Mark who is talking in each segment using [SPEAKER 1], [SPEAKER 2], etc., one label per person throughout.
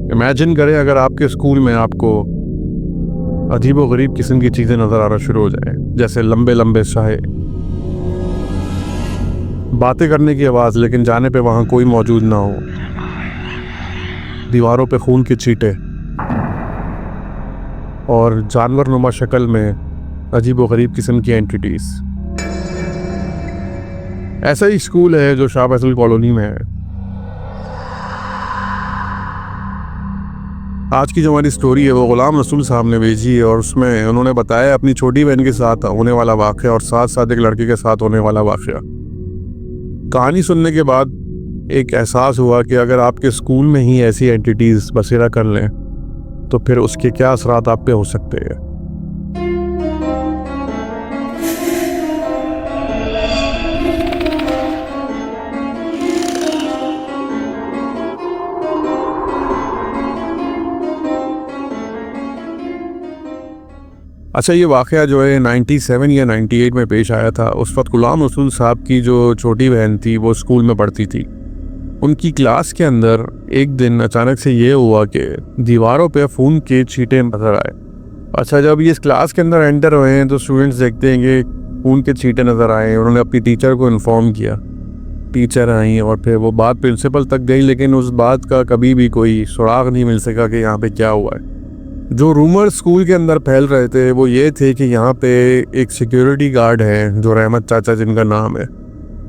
[SPEAKER 1] Imagine करें अगर आपके स्कूल में आपको अजीबोगरीब किस्म की चीज़ें नज़र आना शुरू हो जाए, जैसे लंबे लंबे साए, बातें करने की आवाज़ लेकिन जाने पे वहाँ कोई मौजूद ना हो, दीवारों पे खून की छींटे और जानवर नुमा शक्ल में अजीबोगरीब किस्म की एंटिटीज़। ऐसा ही स्कूल है जो शाह फैसल कॉलोनी में है। आज की जो हमारी स्टोरी है वो गुलाम रसूल साहब ने भेजी है और उसमें उन्होंने बताया अपनी छोटी बहन के साथ होने वाला वाक़या और साथ साथ एक लड़के के साथ होने वाला वाक़या। कहानी सुनने के बाद एक एहसास हुआ कि अगर आपके स्कूल में ही ऐसी एंटिटीज़ बसेरा कर लें तो फिर उसके क्या असरात आप पे हो सकते हैं। अच्छा, ये वाक़या जो है 97 या 98 में पेश आया था। उस वक्त गुलाम रसूल साहब की जो छोटी बहन थी वो स्कूल में पढ़ती थी। उनकी क्लास के अंदर एक दिन अचानक से ये हुआ कि दीवारों पे खून के छींटे नज़र आए। अच्छा, जब ये इस क्लास के अंदर एंटर हुए हैं तो स्टूडेंट्स देखते हैं कि खून के छींटे नज़र आए। उन्होंने अपनी टीचर को इन्फॉर्म किया, टीचर आई और फिर वो बात प्रिंसिपल तक गई, लेकिन उस बात का कभी भी कोई सुराग नहीं मिल सका कि यहाँ पे क्या हुआ है। जो रूमर स्कूल के अंदर फैल रहे थे वो ये थे कि यहाँ पे एक सिक्योरिटी गार्ड है जो रहमत चाचा जिनका नाम है,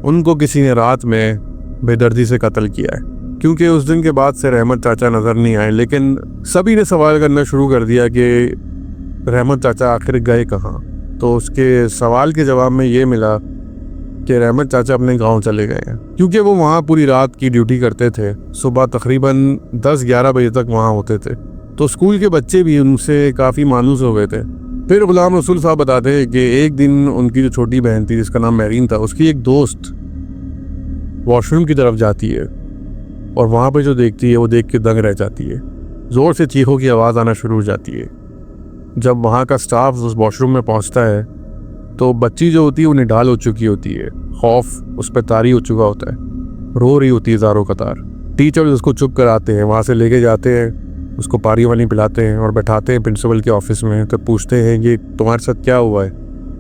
[SPEAKER 1] उनको किसी ने रात में बेदर्दी से कत्ल किया है। क्योंकि उस दिन के बाद से रहमत चाचा नज़र नहीं आए, लेकिन सभी ने सवाल करना शुरू कर दिया कि रहमत चाचा आखिर गए कहाँ। तो उसके सवाल के जवाब में ये मिला कि रहमत चाचा अपने गांव चले गए हैं, क्योंकि वो वहाँ पूरी रात की ड्यूटी करते थे। सुबह तकरीबन 10-11 बजे तक वहाँ होते थे, तो स्कूल के बच्चे भी उनसे काफ़ी मायूस हो गए थे। फिर गुलाम रसूल साहब बताते हैं कि एक दिन उनकी जो छोटी बहन थी जिसका नाम मैरीन था, उसकी एक दोस्त वॉशरूम की तरफ जाती है और वहाँ पे जो देखती है वो देख के दंग रह जाती है। ज़ोर से चीखों की आवाज़ आना शुरू हो जाती है। जब वहाँ का स्टाफ उस वॉशरूम में पहुँचता है तो बच्ची जो होती है वो निढाल हो चुकी होती है, खौफ उस पर तारी हो चुका होता है, रो रही होती है ज़ारों कतार। टीचर उसको चुप कराते हैं, वहाँ से लेके जाते हैं, उसको पानी वानी पिलाते हैं और बैठाते हैं प्रिंसिपल के ऑफिस में। तो पूछते हैं कि तुम्हारे साथ क्या हुआ है।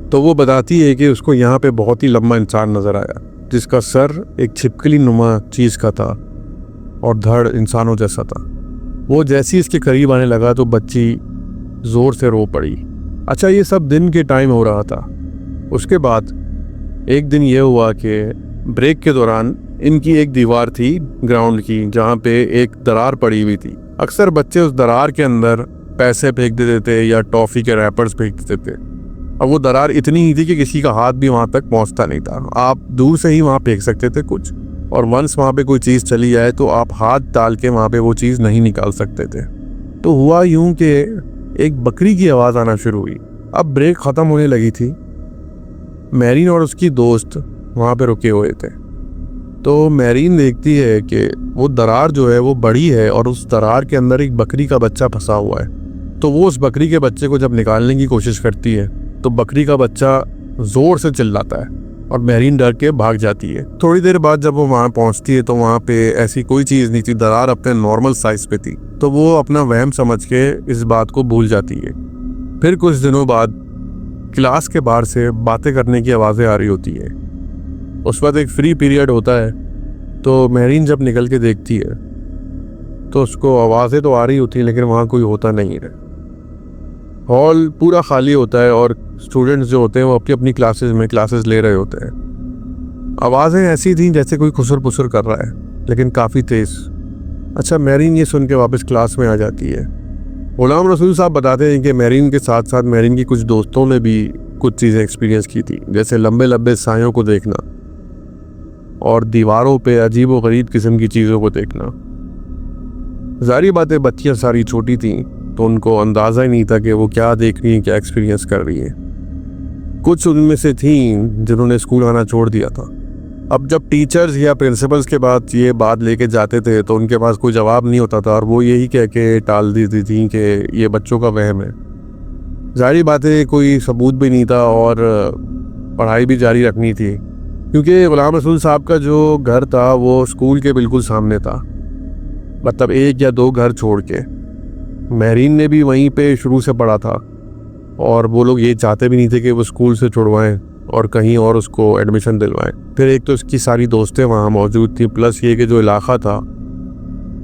[SPEAKER 1] तो वो बताती है कि उसको यहाँ पे बहुत ही लंबा इंसान नज़र आया जिसका सर एक छिपकली नुमा चीज़ का था और धड़ इंसानों जैसा था। वो जैसे ही इसके करीब आने लगा तो बच्ची ज़ोर से रो पड़ी। अच्छा, ये सब दिन के टाइम हो रहा था। उसके बाद एक दिन ये हुआ कि ब्रेक के दौरान इनकी एक दीवार थी ग्राउंड की जहाँ पे एक दरार पड़ी हुई थी। अक्सर बच्चे उस दरार के अंदर पैसे फेंक देते थे या टॉफ़ी के रैपर्स फेंक देते थे। अब वो दरार इतनी ही थी कि किसी का हाथ भी वहाँ तक पहुँचता नहीं था। आप दूर से ही वहाँ फेंक सकते थे कुछ, और वंस वहाँ पे कोई चीज़ चली जाए तो आप हाथ डाल के वहाँ पे वो चीज़ नहीं निकाल सकते थे। तो हुआ यूं कि एक बकरी की आवाज़ आना शुरू हुई। अब ब्रेक ख़त्म होने लगी थी। मैरीन और उसकी दोस्त वहाँ पे रुके हुए थे। तो मैरीन देखती है कि वो दरार जो है वो बड़ी है और उस दरार के अंदर एक बकरी का बच्चा फंसा हुआ है। तो वो उस बकरी के बच्चे को जब निकालने की कोशिश करती है तो बकरी का बच्चा ज़ोर से चिल्लाता है और मैरीन डर के भाग जाती है। थोड़ी देर बाद जब वो वहाँ पहुँचती है तो वहाँ पे ऐसी कोई चीज़ नहीं थी, दरार अपने नॉर्मल साइज़ पे थी। तो वो अपना वहम समझ के इस बात को भूल जाती है। फिर कुछ दिनों बाद क्लास के बाहर से बातें करने की आवाज़ें आ रही होती है। उस वक्त एक फ्री पीरियड होता है, तो मैरीन जब निकल के देखती है तो उसको आवाज़ें तो आ रही होती हैं लेकिन वहाँ कोई होता नहीं है। हॉल पूरा खाली होता है और स्टूडेंट्स जो होते हैं वो अपनी अपनी क्लासेस ले रहे होते हैं। आवाज़ें ऐसी थीं जैसे कोई खुसर पुसर कर रहा है, लेकिन काफ़ी तेज़। अच्छा, मैरीन ये सुन के वापस क्लास में आ जाती है। गुलाम रसूल साहब बताते हैं कि मैरीन के साथ साथ मैरीन की कुछ दोस्तों ने भी कुछ चीज़ें एक्सपीरियंस की थी, जैसे लंबे लंबे सायों को देखना और दीवारों पे अजीब व गरीब किस्म की चीज़ों को देखना। ज़ाहिर बात है बच्चियाँ सारी छोटी थीं तो उनको अंदाज़ा ही नहीं था कि वो क्या देख रही हैं, क्या एक्सपीरियंस कर रही हैं। कुछ उनमें से थीं जिन्होंने स्कूल आना छोड़ दिया था। अब जब टीचर्स या प्रिंसिपल्स के बाद ये बात लेके जाते थे तो उनके पास कोई जवाब नहीं होता था और वो यही कह के टाल देती थी कि ये बच्चों का वहम है। ज़ाहिर बात है कोई सबूत भी नहीं था और पढ़ाई भी जारी रखनी थी, क्योंकि गुलाम रसूल साहब का जो घर था वो स्कूल के बिल्कुल सामने था। मतलब 1 या 2 घर छोड़ के। महरीन ने भी वहीं पे शुरू से पढ़ा था और वो लोग ये चाहते भी नहीं थे कि वो स्कूल से छुड़वाएं और कहीं और उसको एडमिशन दिलवाएं। फिर एक तो इसकी सारी दोस्तें वहाँ मौजूद थी, प्लस ये कि जो इलाका था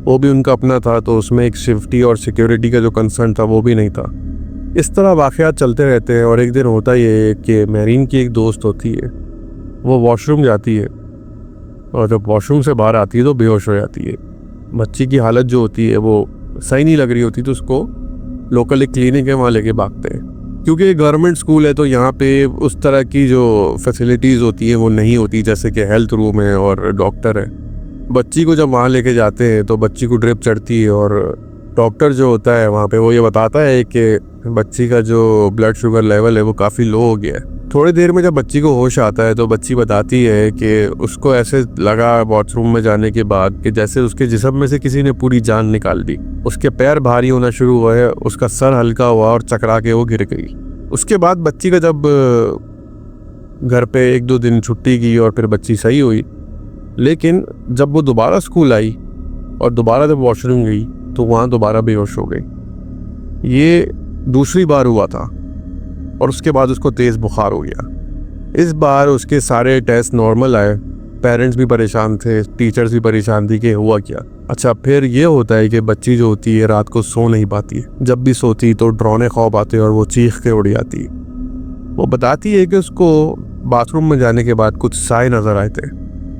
[SPEAKER 1] वो भी उनका अपना था, तो उसमें एक सेफ्टी और सिक्योरिटी का जो कंसर्न था वो भी नहीं था। इस तरह वाक़यात चलते रहते हैं और एक दिन होता ये है कि महरीन की एक दोस्त होती है, वो वॉशरूम जाती है और जब वॉशरूम से बाहर आती है तो बेहोश हो जाती है। बच्ची की हालत जो होती है वो सही नहीं लग रही होती, तो उसको लोकल एक क्लिनिक है वहाँ लेके भागते हैं। क्योंकि गवर्नमेंट स्कूल है तो यहाँ पे उस तरह की जो फैसिलिटीज़ होती है वो नहीं होती, जैसे कि हेल्थ रूम है और डॉक्टर है। बच्ची को जब वहाँ लेके जाते हैं तो बच्ची को ड्रिप चढ़ती है और डॉक्टर जो होता है वहाँ पे वो ये बताता है कि बच्ची का जो ब्लड शुगर लेवल है वो काफ़ी लो हो गया है। थोड़ी देर में जब बच्ची को होश आता है तो बच्ची बताती है कि उसको ऐसे लगा वॉशरूम में जाने के बाद कि जैसे उसके जिस्म में से किसी ने पूरी जान निकाल दी। उसके पैर भारी होना शुरू हुए, उसका सर हल्का हुआ और चकरा के वो गिर गई। उसके बाद बच्ची का जब घर पे 1-2 दिन छुट्टी की और फिर बच्ची सही हुई, लेकिन जब वो दोबारा स्कूल आई और दोबारा जब वॉशरूम गई तो वहाँ दोबारा बेहोश हो गई। ये दूसरी बार हुआ था और उसके बाद उसको तेज़ बुखार हो गया। इस बार उसके सारे टेस्ट नॉर्मल आए, पेरेंट्स भी परेशान थे, टीचर्स भी परेशान थी कि हुआ क्या। अच्छा, फिर ये होता है कि बच्ची जो होती है रात को सो नहीं पाती है, जब भी सोती तो डरावने ख्वाब आते और वो चीख के उड़ जाती। वो बताती है कि उसको बाथरूम में जाने के बाद कुछ साए नज़र आए थे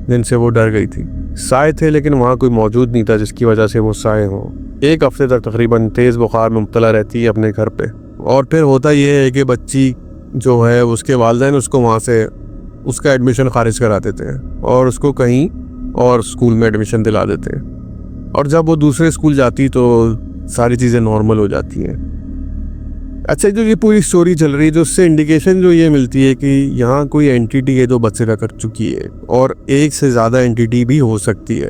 [SPEAKER 1] जिनसे वो डर गई थी। साए थे लेकिन वहाँ कोई मौजूद नहीं था जिसकी वजह से वो साए हों। 1 हफ्ते तक तकरीबन तेज़ बुखार में मुब्तला रहती है अपने घर पे। और फिर होता ये है कि बच्ची जो है उसके वालिदैन उसको वहाँ से उसका एडमिशन खारिज करा देते हैं और उसको कहीं और स्कूल में एडमिशन दिला देते हैं। और जब वो दूसरे स्कूल जाती तो सारी चीज़ें नॉर्मल हो जाती हैं। अच्छा, जो ये पूरी स्टोरी चल रही है, जो उससे इंडिकेशन जो ये मिलती है कि यहाँ कोई एंटिटी है जो बसेरा कर चुकी है और एक से ज़्यादा एंटिटी भी हो सकती है।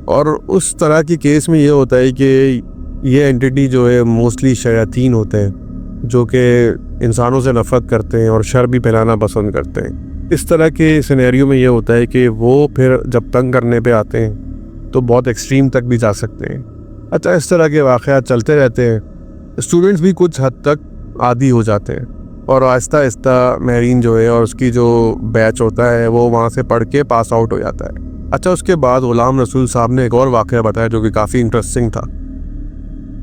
[SPEAKER 1] और उस तरह की केस में ये होता है कि ये एंटिटी जो है मोस्टली शयातीन होते हैं जो कि इंसानों से नफरत करते हैं और शर भी फैलाना पसंद करते हैं। इस तरह के सिनेरियो में ये होता है कि वो फिर जब तंग करने पे आते हैं तो बहुत एक्सट्रीम तक भी जा सकते हैं। अच्छा, इस तरह के वाक़यात चलते रहते हैं। स्टूडेंट्स भी कुछ हद तक आदी हो जाते हैं और आहिस्ता आहिस्ता महरीन जो है और उसकी जो बैच होता है वो वहाँ से पढ़ के पास आउट हो जाता है। अच्छा, उसके बाद गुलाम रसूल साहब ने एक और वाक़या बताया जो कि काफ़ी इंटरेस्टिंग था।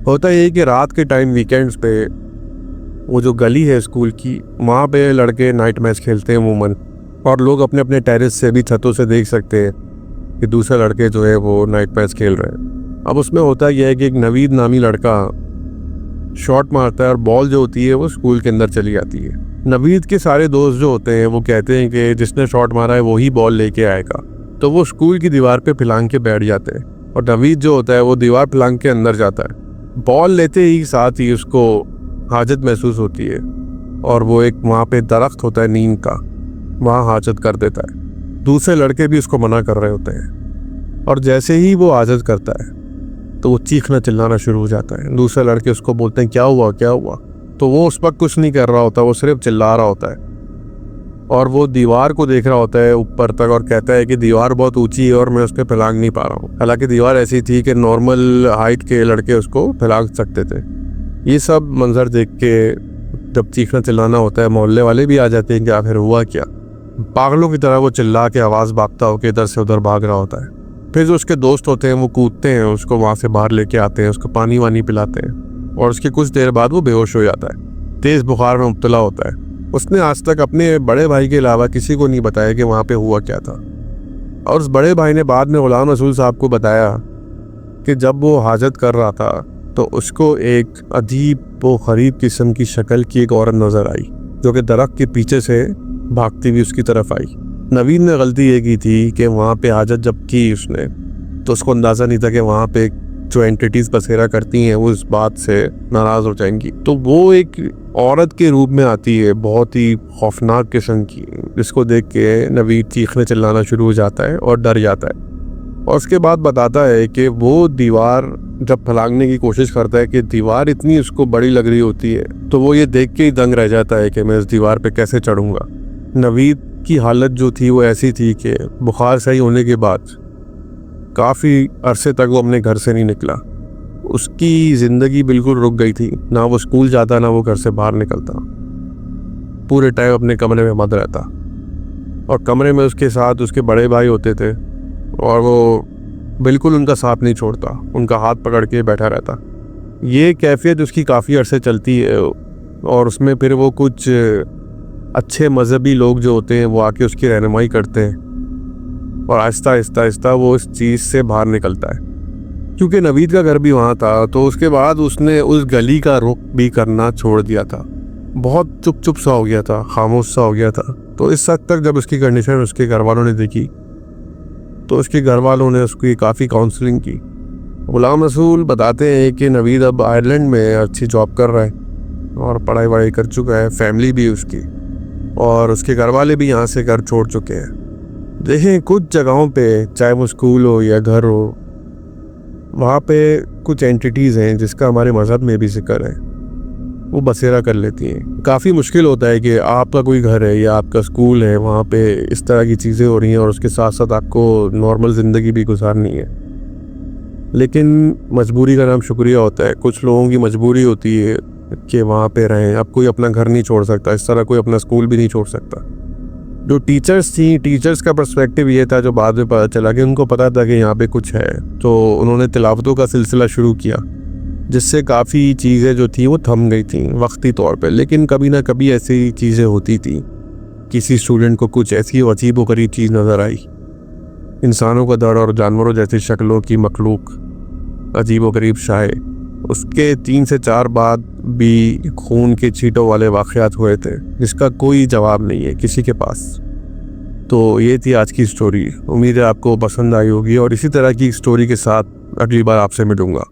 [SPEAKER 1] होता ये कि रात के टाइम वीकेंड्स पे वो जो गली है स्कूल की, वहाँ पे लड़के नाइट मैच खेलते हैं अमूमन, और लोग अपने अपने टेरेस से भी छतों से देख सकते हैं कि दूसरे लड़के जो है वो नाइट मैच खेल रहे हैं। अब उसमें होता यह है कि एक नवीद नामी लड़का शॉट मारता है और बॉल जो होती है वो स्कूल के अंदर चली जाती है। नवीद के सारे दोस्त जो होते हैं वो कहते हैं कि जिसने शॉट मारा है वही बॉल लेके आएगा, तो वो स्कूल की दीवार पे फिलांग के बैठ जाते हैं और नवीद जो होता है वो दीवार फिलांग के अंदर जाता है। बॉल लेते ही साथ ही उसको हाजत महसूस होती है और वो एक वहाँ पे दरख्त होता है नीम का, वहाँ हाजत कर देता है। दूसरे लड़के भी उसको मना कर रहे होते हैं और जैसे ही वो हाजत करता है तो वो चीखना चिल्लाना शुरू हो जाता है। दूसरे लड़के उसको बोलते हैं क्या हुआ क्या हुआ, तो वो उस वक्त कुछ नहीं कर रहा होता, वो सिर्फ चिल्ला रहा होता है और वो दीवार को देख रहा होता है ऊपर तक और कहता है कि दीवार बहुत ऊंची है और मैं उस पर फैलांग नहीं पा रहा हूँ। हालांकि दीवार ऐसी थी कि नॉर्मल हाइट के लड़के उसको फैलांग सकते थे। ये सब मंजर देख के जब चीखना चिल्लाना होता है मोहल्ले वाले भी आ जाते हैं कि आखिर हुआ क्या। पागलों की तरह वो चिल्ला के आवाज़ भागता हो के इधर से उधर भाग रहा होता है। फिर जो उसके दोस्त होते हैं वो कूदते हैं, उसको वहाँ से बाहर लेके आते हैं, उसको पानी वानी पिलाते हैं और उसके कुछ देर बाद वो बेहोश हो जाता है, तेज़ बुखार में मुब्तला होता है। उसने आज तक अपने बड़े भाई के अलावा किसी को नहीं बताया कि वहाँ पे हुआ क्या था। और उस बड़े भाई ने बाद में गुलाम रसूल साहब को बताया कि जब वो हाजत कर रहा था तो उसको एक अजीब व गरीब किस्म की शक्ल की एक औरत नज़र आई जो कि दरख्त के पीछे से भागती हुई उसकी तरफ आई। नवीद ने गलती ये की थी कि वहाँ पे हाजत जब की उसने तो उसको अंदाज़ा नहीं था कि वहाँ पे जो एंटिटीज़ बसेरा करती हैं वो इस बात से नाराज़ हो जाएंगी। तो वो एक औरत के रूप में आती है, बहुत ही खौफनाक किस्म की, जिसको देख के नवीद चीखने चिल्लाना शुरू हो जाता है और डर जाता है। और उसके बाद बताता है कि वो दीवार जब फैलांगने की कोशिश करता है कि दीवार इतनी उसको बड़ी लग रही होती है तो वो ये देख के ही दंग रह जाता है कि मैं इस दीवार पे कैसे चढ़ूंगा। नवीद की हालत जो थी वो ऐसी थी कि बुखार सही होने के बाद काफ़ी अरसे तक वो अपने घर से नहीं निकला। उसकी ज़िंदगी बिल्कुल रुक गई थी, ना वो स्कूल जाता ना वो घर से बाहर निकलता। पूरे टाइम अपने कमरे में बंद रहता और कमरे में उसके साथ उसके बड़े भाई होते थे और वो बिल्कुल उनका साथ नहीं छोड़ता, उनका हाथ पकड़ के बैठा रहता। ये कैफियत उसकी काफ़ी अरसे चलती है और उसमें फिर वो कुछ अच्छे मज़हबी लोग जो होते हैं वो आके उसकी रहनुमाई करते हैं और आहिस्ता आहिस्ता आहिस्ता वो इस चीज़ से बाहर निकलता है। क्योंकि नवीद का घर भी वहाँ था तो उसके बाद उसने उस गली का रुख भी करना छोड़ दिया था। बहुत चुप सा हो गया था, खामोश सा हो गया था। तो इस हद तक जब उसकी कंडीशन उसके घर वालों ने देखी तो उसके घर वालों ने उसकी काफ़ी काउंसलिंग की। गुलाम रसूल बताते हैं कि नवीद अब आयरलैंड में अच्छी जॉब कर रहा है और पढ़ाई वढ़ाई कर चुका है, फैमिली भी उसकी, और उसके घर वाले भी यहाँ से घर छोड़ चुके हैं। देखें कुछ जगहों पे, चाहे वो स्कूल हो या घर हो, वहाँ पे कुछ एंटिटीज़ हैं जिसका हमारे मज़हब में भी जिक्र है, वो बसेरा कर लेती हैं। काफ़ी मुश्किल होता है कि आपका कोई घर है या आपका स्कूल है, वहाँ पे इस तरह की चीज़ें हो रही हैं और उसके साथ साथ आपको नॉर्मल ज़िंदगी भी गुजारनी है। लेकिन मजबूरी का नाम शुक्रिया होता है। कुछ लोगों की मजबूरी होती है कि वहाँ पे रहें। अब कोई अपना घर नहीं छोड़ सकता, इस तरह कोई अपना स्कूल भी नहीं छोड़ सकता। जो टीचर्स थी, टीचर्स का पर्सपेक्टिव ये था, जो बाद में पता चला कि उनको पता था कि यहाँ पे कुछ है, तो उन्होंने तिलावतों का सिलसिला शुरू किया, जिससे काफ़ी चीज़ें जो थी वो थम गई थी वक्ती तौर पे। लेकिन कभी ना कभी ऐसी चीज़ें होती थी, किसी स्टूडेंट को कुछ ऐसी अजीब व गरीब चीज़ नज़र आई, इंसानों का दर और जानवरों जैसी शक्लों की मखलूक, अजीब व गरीब शाये। उसके 3 से 4 बाद भी खून के छींटों वाले वाक़यात हुए थे जिसका कोई जवाब नहीं है किसी के पास। तो ये थी आज की स्टोरी। उम्मीद है आपको पसंद आई होगी और इसी तरह की स्टोरी के साथ अगली बार आपसे मिलूँगा।